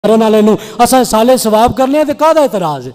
کرنے والے نو اساں سالے ثواب کرنے تے کہدا اعتراض ہے؟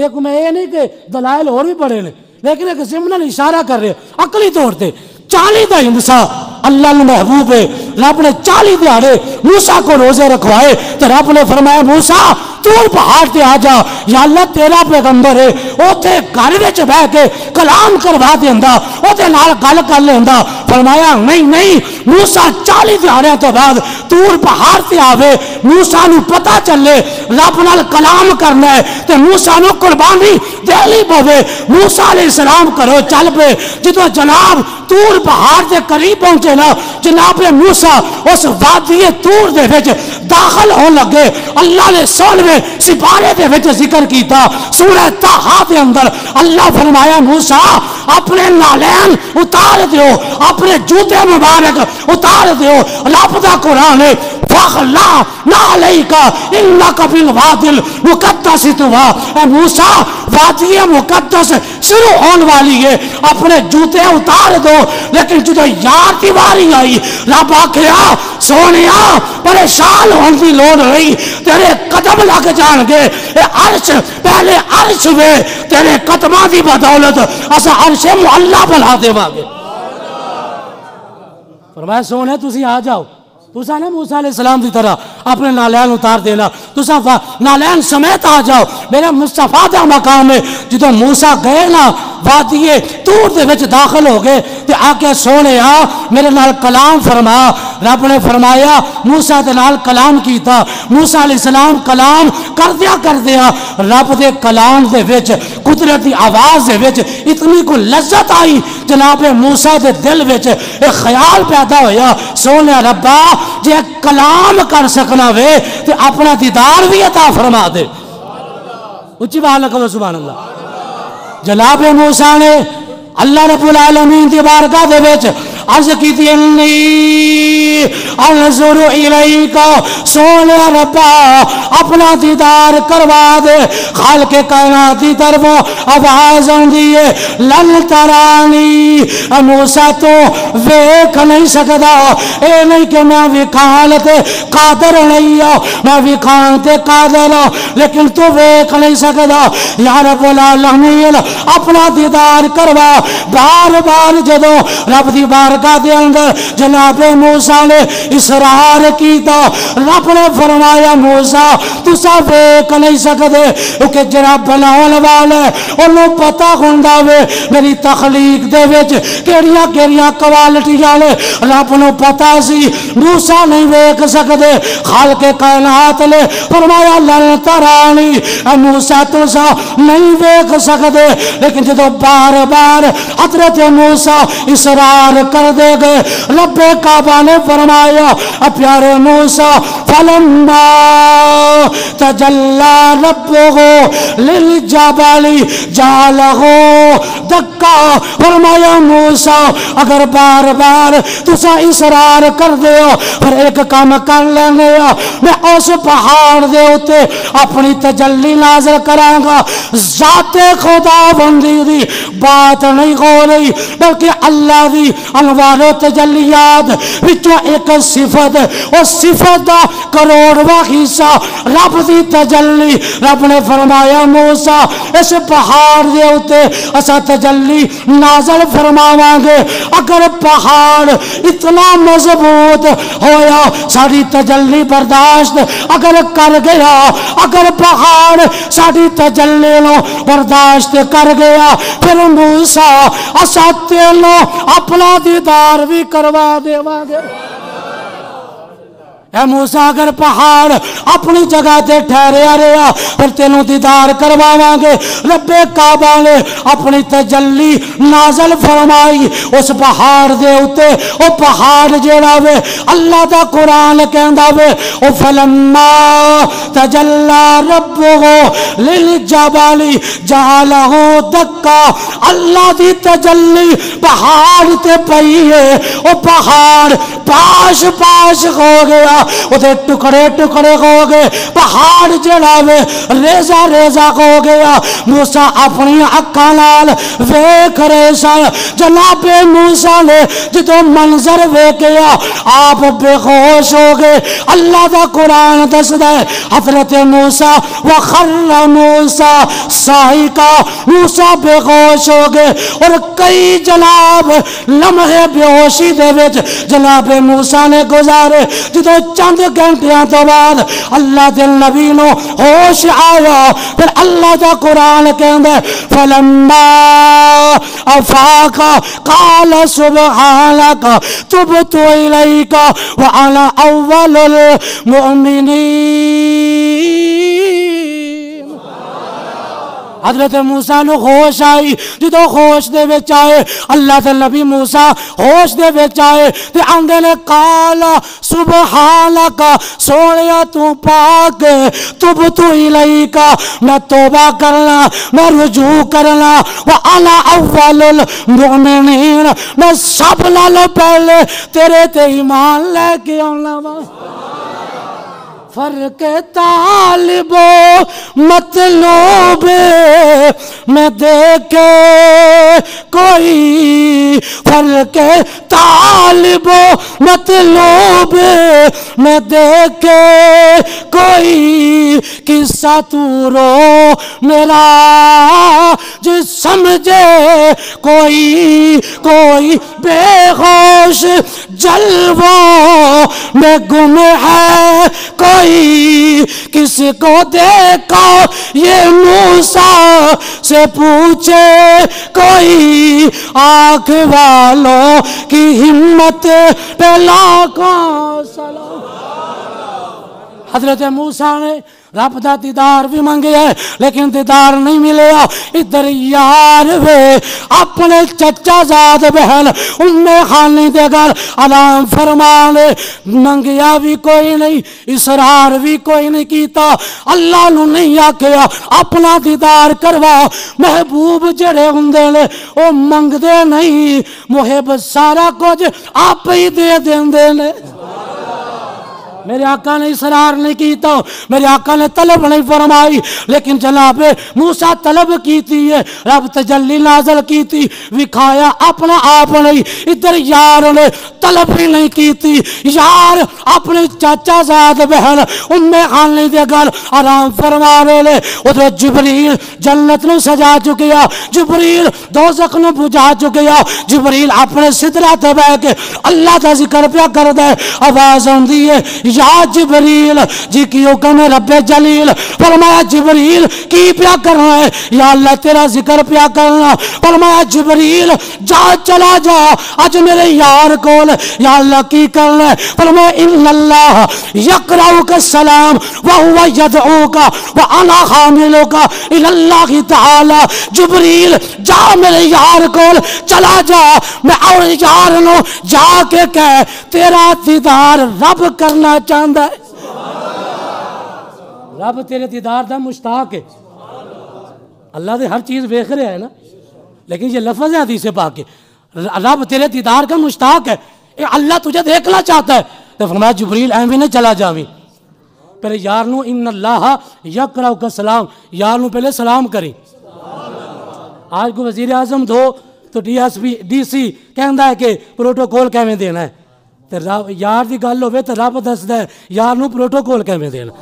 ایک میں یہ نہیں کہ دلائل اور بھی بڑے نے، لیکن ایک ضمن اشارہ کر رہے عقلی طور تے 40 دا ہندسا اللہ نے محبوب ہے، رب نے 40 دیہڑے موسیٰ کو روزے رکھوائے تو رب نے فرمایا موسیٰ طور پہاڑ تے آ جا، یا اللہ تیرا پیغمبر ہے اوتھے گھر وچ بیٹھ کے کلام کروا دیندا، اوتے نال گل کر لیندا۔ فرمایا نہیں موسیٰ 40 دیہڑیاں تو بعد طور پہاڑ تے آوے، موسیٰ نو پتہ چلے رب نال کلام کرنا ہے تے موسیٰ نو قربانی دینی پوے۔ موسیٰ علیہ السلام کرو چل پے، جدوں جناب طور پہاڑ دے قریب پہنچے نا، جناب موسیٰ اس وادی طور دے وچ داخل ہون لگے۔ اللہ نے 16ویں سپارے دے وچ ذکر کیتا سورہ طٰہٰ دے اندر، اللہ فرمایا موسیٰ اپنے نالین اتار دیو، اپنے جوتے مبارک اتار دیو۔ رب دا قرآن ہے فَخْلَعْ نَعْلَيْكَ إِنَّكَ بِالْوَادِ الْمُقَدَّسِ طُوًى۔ اے موسیٰ وادی مقدس شروع ہون والی ہے، اپنے جوتے اتار دو۔ لیکن جدو یار کی واری آئی رب آکھیا سونیا پریشان ہون دی لوڑ رہی، تیرے قدم لگ جان گے، اے عرش پہلے عرش وے، تیرے قدمہ دی بدولت اسا عرش معلیٰ بنا دے واگے۔ فرمایا سونے تسی آ جاؤ، تسا نا موسیٰ علیہ السلام دی طرح اپنے نالین اتار دینا، تسا نالین سمیت آ جاؤ، میرے مصطفیٰ دا مقام ہے۔ جدو موسیٰ گئے نا وادی طور دے وچ داخل ہو گئے تے آکے سونے میرے نال کلام فرما۔ رب نے فرمایا موسیٰ دے نال کلام کیتا، موسیٰ علیہ السلام کلام کر دیا رب دے کلام دے وچ قدرتی آواز دے وچ اتنی کو لذت آئی، جناب موسیٰ دے دل وچ ایک خیال پیدا ہویا سونے ربا جے کلام کر سکنا وے تے اپنا دیدار بھی عطا فرما دے۔ اچھی بات لکھو سبحان اللہ۔ جناب موسیٰ نے اللہ رب العالمین دی بارگاہ دے وچ عرض کی تھی انی انظر الیک، سونے ربا اپنا دیدار کروا دے۔ خالق کائنات دی طرف آواز آندی ہے لن ترانی، موسیٰ تو ویکھ نہیں سکدا، اے نہیں کہ میں وکھان تے قادر نہیں ہوں، میں وکھان تے قادر ہوں لیکن تو ویکھ نہیں سکدا۔ یا رب العالمین اپنا دیدار کروا۔ بار بار جدو رب دی بارگاہ دے اندر جناب موسیٰ نے اصرار کیتا، رب نے فرمایا موسیٰ تسا ویکھ نہیں سکدے کیونکہ جڑا بناون والا انہوں پتہ ہوندا وے میری تخلیق دے وچ کیڑیاں کوالٹیاں نے، رب نو پتہ سی موسیٰ نہیں ویکھ سکدے۔ خالق کائنات نے فرمایا لن ترانی، موسیٰ تسا نہیں ویکھ سکدے۔ لیکن جدو بار بار حضرت موسیٰ اصرار کر دے گئے، رب کعبہ نے فرمایا پیارے موسیٰ فلما تجلی ربہ للجبل جعلہ دکا۔ فرمایا موسیٰ اگر بار بار تسا اصرار کر دے ہو پھر ایک کام کر لیں گے، میں اس پہاڑ دے ہوتے اپنی تجلی نازل کراں گا۔ ذات خدا بندی دی بات نہیں ہو رہی بلکہ اللہ دی انوار و تجلیات وچوں ایک صفت، اور صفت دا کروڑواں حصہ رب دی تجلی۔ رب نے فرمایا موسیٰ اس پہاڑ دے اوتے اسا تجلی نازل فرماواں گے۔ اگر پہاڑ اتنا مضبوط ہویا ساری تجلی برداشت اگر کر گیا، اگر پہاڑ ساری تجلی نو برداشت کر گیا پھر موسیٰ اسا تینوں اپنا دیدار بھی کروا دے واگے۔ اے موسیٰ اگر پہاڑ اپنی جگہ تے ٹھہریا رہا پھر تینوں دیدار کرواواں گے۔ رب کعبہ نے اپنی تجلی نازل فرمائی اس پہاڑ دے اوتے، او پہاڑ جیڑا وے اللہ دا قرآن کہندا وے او فلما تجلی ربہ للجبل جعلہ دکا۔ اللہ دی تجلی پہاڑ تے پئی ہے، او پہاڑ پاش ہو گیا۔ وہ ٹکڑے ٹکڑے ہو گئے، پہاڑ جڑا وے ریزہ ریزہ ہو گیا۔ موسیٰ اپنی اکھاں نال ویکھ رہے سن۔ جناب موسیٰ نے جدوں منظر ویکھیا آپ بے ہوش ہو گئے۔ اللہ دا قرآن دسدا ہے حضرت موسیٰ وخر موسیٰ صاعقا، موسیٰ بے ہوش ہو گئے اور کئی جناب لمحے بے ہوشی دے وچ جناب موسیٰ نے گزارے۔ جدوں چند گھنٹیاں تو بعد اللہ دے نبی نو ہوش آیا، پھر اللہ دا قرآن کہندا ہے فلما افاق قال سبحانک تبت الیک وانا اول المؤمنین۔ حضرت موسیٰ نو ہوش آئی، جدو ہوش دے وچ آئے اللہ دے نبی موسیٰ ہوش دے وچ آئے تے آندے نے قالا سبحانک، سونیا تو پاک، تبت الیک، میں توبہ کرنا، میں رجوع کرنا، وانا اول المؤمنین، میں سب نالوں پہلے تیرے تے ایمان لے کے آنا وا۔ فرق طالب و مطلوب میں دیکھے کوئی، فرق طالب و مطلوب میں دیکھے کوئی، قصہ تو رو میرا جو سمجھے کوئی، کوئی بے ہوش جلووں میں گم ہے کوئی، کس کو دیکھا یہ موسیٰ سے پوچھے کوئی، آنکھ والوں کی ہمت پہ لاکھوں سلام۔ حضرت موسیٰ نے رب دا دیدار بھی منگے ہے لیکن دیدار نہیں ملیا۔ ادھر یار وے اپنے چچا زاد بہن ام خانی دے گھر آرام فرمانے منگیا بھی کوئی نہیں، اصرار بھی کوئی نہیں کیتا۔ اللہ نو نہیں آکھیا اپنا دیدار کروا۔ محبوب جڑے ہوندے نے او منگدے نہیں، محب سارا کچھ آپ ہی دے دیندے نے۔ میرے آقا نے اصرار نہیں کیتا، میرے آقا نے طلب نہیں فرمائی، لیکن جناب موسیٰ طلب کیتی ہے، رب تجلی نازل کیتی، وکھایا اپنا آپ نہیں۔ ادھر یار نے طلب بھی نہیں کیتی، یار اپنے چاچا زاد بہن ام خانی دے گھر آرام فرما رہے لے۔ ادھر جبریل جنت نو سجا چکیا، جبریل دوزخ نو بجھا چکیا، جبریل اپنے سدرہ تے بیٹھ کے اللہ دا ذکر پیا کردا ہے۔ آواز آندی ہے یا جبریل جی کی حکم ہے رب جلیل، فرمایا جبریل کی پیا کرنا ہے؟ یا اللہ تیرا ذکر پیا کرنا۔ فرمایا جبریل جا چلا جا اج میرے یار کول، یا اللہ کی کرنا ہے؟ فرمایا ان اللہ یقرؤک السلام وہو یدعوک وانا حاملک الی اللہ تعالی۔ جبریل جا میرے یار کول چلا جا، میں اور یار نو جا کے کہے تیرا دیدار رب کرنا چاہتا ہے۔ رب تیرے دیدار دا مشتاق ہے۔ اللہ دے ہر چیز دیکھ رہا ہے نا، لیکن یہ لفظ ہے حدیث پاک کے، رب تیرے دیدار کا مشتاق ہے، اللہ تجھے دیکھنا چاہتا ہے۔ تو فرمایا جبریل ایویں نہ چلا جاویں، پہلے یار نو ان اللہ یقرؤک السلام، یار نو پہلے سلام کریں۔ آج کو وزیر اعظم دو تو ڈی سی کہندا ہے کہ پروٹوکول کیویں دینا ہے، یار دی گل ہوئے تو رب دسدا ہے یار نو پروٹوکول کیویں دینا۔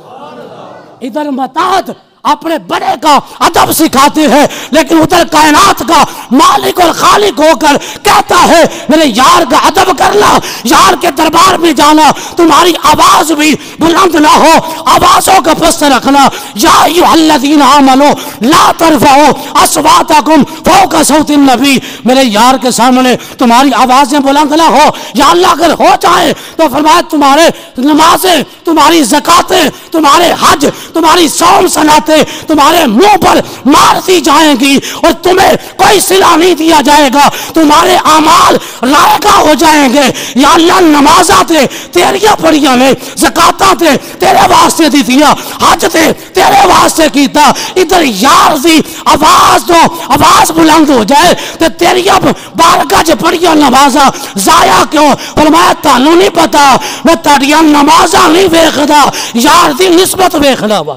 ادھر متاعت اپنے بڑے کا ادب سکھاتے ہیں، لیکن ادھر کائنات کا مالک اور خالق ہو کر کہتا ہے میرے یار کا ادب کرنا، یار کے دربار میں جانا، تمہاری آواز بھی بلند نہ ہو، آوازوں کا پست رکھنا۔ یا ایھا الذین آمنوا لا ترفعوا اصواتکم فوق صوت النبی، میرے یار کے سامنے تمہاری آوازیں بلند نہ ہو، یا اللہ اگر ہو جائے تو فرمایا تمہارے نمازیں، تمہاری زکاتیں، تمہارے حج، تمہاری صوم صلاتیں باتیں تمہارے منہ پر مار دی جائیں گی اور تمہیں کوئی صلہ نہیں دیا جائے گا، تمہارے اعمال رائگاں ہو جائیں گے۔ یا اللہ نمازاں تے تیریاں پڑھیاں نے، زکاتاں تے تیرے واسطے دی دیا، حج تے تیرے واسطے کیتا، ادھر یار دی آواز تو آواز بلند ہو جائے تے تیریاں بارگاہ چ پڑھیاں نمازاں ضائع کیوں؟ فرمایا تانوں نہیں پتا میں تہاڈیاں نمازاں نہیں ویکھدا، یار دی نسبت ویکھدا وا۔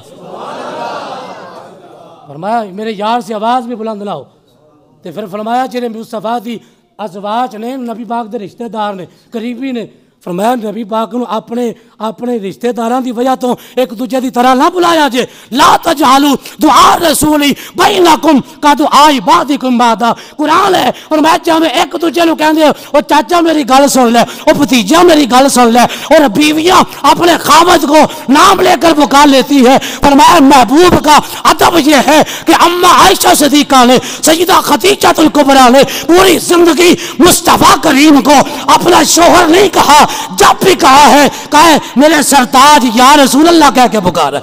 فرمایا میرے یار سے آواز بھی بلند لاؤ، تے پھر فرمایا جڑے مصطفیٰ دی ازواج نے، نبی پاک دے رشتہ دار نے، قریبی نے، فرمایا نبی پاک نو اپنے رشتہ داراں دی وجہ تو ایک دوجے دی طرح نہ بلایا جے۔ لا تجعلوا دعاء الرسول بینکم کدعاء بعضکم بعضا، قرآن ہے۔ اور میں جاویں ایک دوجے نو کہندے او چاچا میری گل سن لے، او بھتیجا میری گل سن لے، اور بیویاں اپنے خاوند کو نام لے کر پکار لیتی ہے۔ فرمایا محبوب کا ادب یہ ہے کہ اماں عائشہ صدیقہ نے، سیدہ خدیجہ الکبریٰ نے پوری زندگی مصطفیٰ کریم کو اپنا شوہر نہیں کہا، جب بھی کہا ہے میرے سرتاج یا رسول اللہ کہہ کے پکارا۔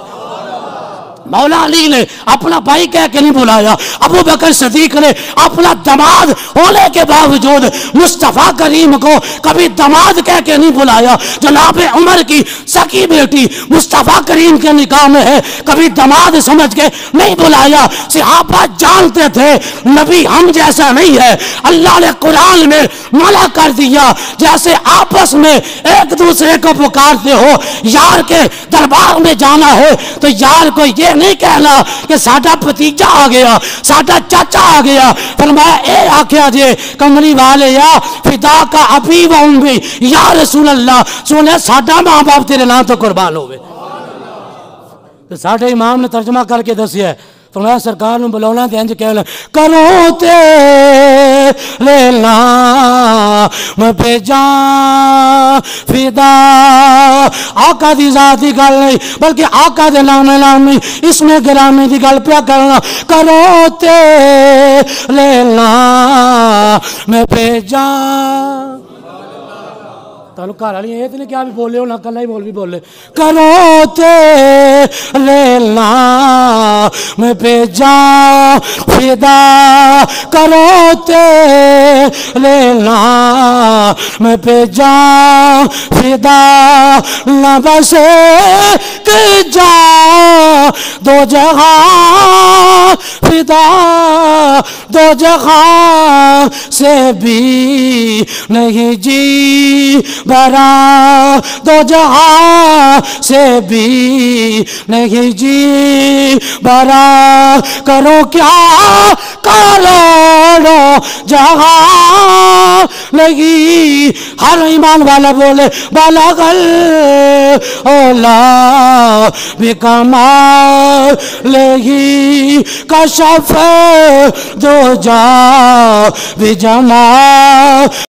مولا علی نے اپنا بھائی کہہ کے نہیں بلایا، ابو بکر صدیق نے اپنا دماد ہونے کے باوجود مصطفیٰ کریم کو کبھی دماد کہہ کے نہیں بلایا۔ جناب عمر کی سکی بیٹی مصطفیٰ کریم کے نکاح میں ہے، کبھی دماد سمجھ کے نہیں بلایا۔ صحابہ جانتے تھے نبی ہم جیسا نہیں ہے، اللہ نے قرآن میں منع کر دیا جیسے آپس میں ایک دوسرے کو پکارتے ہو، یار کے دربار میں جانا ہے تو یار کو یہ نہیں کہنا کہ ساڈا بھتیجا آ گیا، ساڈا چاچا آ گیا۔ فرمایا اے آکھیا جے کملی والے یا فدا کا ابی و امی یا رسول اللہ، سونے ساڈا ماں باپ تیرے نام تو قربان ہوئے۔ تو ساڈے امام نے ترجمہ کر کے دسیا ہے، فرمایا سرکار نو بلاونا تے انج کہنا کرو تیرے نام پہ جان فدا۔ آقا دی ذات دی گل نہیں بلکہ آقا دے نام نامی اس میں گرامی دی گل پیا کرنا، کرو تیرے نام پہ جان۔ تانوں گھر والی یہ تو نہیں کیا بھی بولے ہو نہ کلا ہی بول بھی بولے، کرو تیرے نام پہ جان فدا، کرو تیرے نام پہ جان فدا، نہ بس ایک جان دو جہاں فدا، دو جہاں سے بھی نہیں جی برا، دو جہاں سے بھی نہیں جی برا، کرو کیا کروڑوں جہاں نہیں۔ ہر ایمان والا بولے بالغل اولا بکمال ہی کشف دو جا بجمال۔